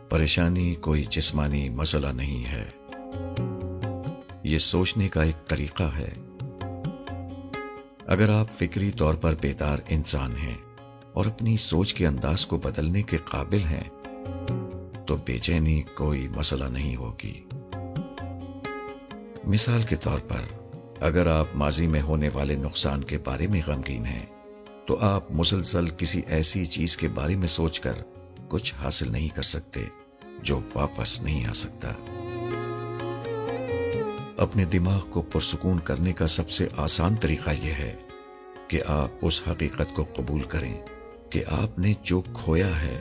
پریشانی کوئی جسمانی مسئلہ نہیں ہے، یہ سوچنے کا ایک طریقہ ہے۔ اگر آپ فکری طور پر بیدار انسان ہیں اور اپنی سوچ کے انداز کو بدلنے کے قابل ہیں تو بے چینی کوئی مسئلہ نہیں ہوگی۔ مثال کے طور پر اگر آپ ماضی میں ہونے والے نقصان کے بارے میں غمگین ہیں تو آپ مسلسل کسی ایسی چیز کے بارے میں سوچ کر کچھ حاصل نہیں کر سکتے جو واپس نہیں آ سکتا۔ اپنے دماغ کو پرسکون کرنے کا سب سے آسان طریقہ یہ ہے کہ آپ اس حقیقت کو قبول کریں کہ آپ نے جو کھویا ہے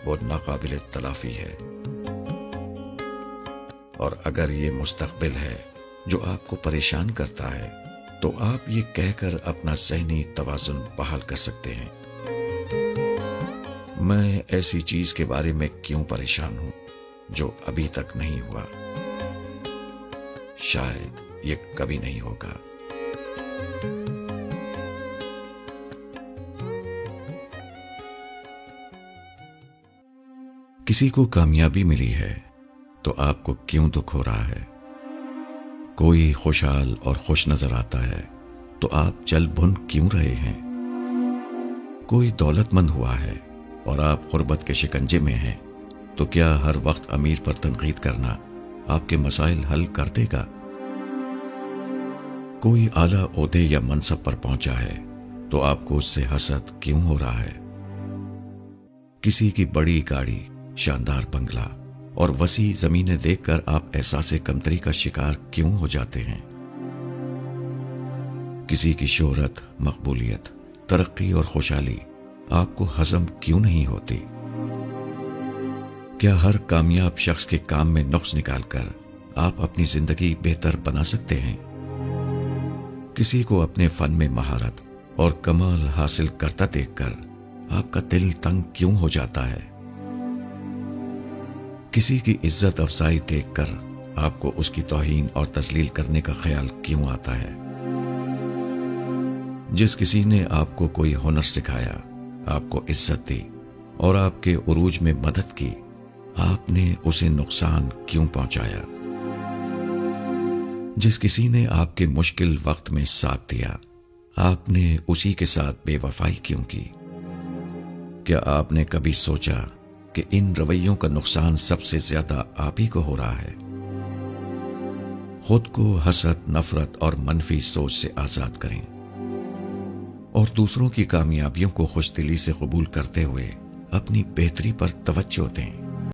وہ ناقابل تلافی ہے، اور اگر یہ مستقبل ہے جو آپ کو پریشان کرتا ہے تو آپ یہ کہہ کر اپنا ذہنی توازن بحال کر سکتے ہیں، میں ایسی چیز کے بارے میں کیوں پریشان ہوں جو ابھی تک نہیں ہوا، شاید یہ کبھی نہیں ہوگا۔ کسی کو کامیابی ملی ہے تو آپ کو کیوں دکھ ہو رہا ہے؟ کوئی خوشحال اور خوش نظر آتا ہے تو آپ چل بھن کیوں رہے ہیں؟ کوئی دولت مند ہوا ہے اور آپ غربت کے شکنجے میں ہیں تو کیا ہر وقت امیر پر تنقید کرنا آپ کے مسائل حل کر دے گا؟ کوئی اعلیٰ عہدے یا منصب پر پہنچا ہے تو آپ کو اس سے حسد کیوں ہو رہا ہے؟ کسی کی بڑی گاڑی، شاندار بنگلہ اور وسیع زمینیں دیکھ کر آپ احساس کمتری کا شکار کیوں ہو جاتے ہیں؟ کسی کی شہرت، مقبولیت، ترقی اور خوشحالی آپ کو ہضم کیوں نہیں ہوتی؟ کیا ہر کامیاب شخص کے کام میں نقص نکال کر آپ اپنی زندگی بہتر بنا سکتے ہیں؟ کسی کو اپنے فن میں مہارت اور کمال حاصل کرتا دیکھ کر آپ کا دل تنگ کیوں ہو جاتا ہے؟ کسی کی عزت افزائی دیکھ کر آپ کو اس کی توہین اور تذلیل کرنے کا خیال کیوں آتا ہے؟ جس کسی نے آپ کو کوئی ہنر سکھایا، آپ کو عزت دی اور آپ کے عروج میں مدد کی، آپ نے اسے نقصان کیوں پہنچایا؟ جس کسی نے آپ کے مشکل وقت میں ساتھ دیا، آپ نے اسی کے ساتھ بے وفائی کیوں کی؟ کیا آپ نے کبھی سوچا کہ ان رویوں کا نقصان سب سے زیادہ آپ ہی کو ہو رہا ہے؟ خود کو حسد، نفرت اور منفی سوچ سے آزاد کریں اور دوسروں کی کامیابیوں کو خوش دلی سے قبول کرتے ہوئے اپنی بہتری پر توجہ دیں۔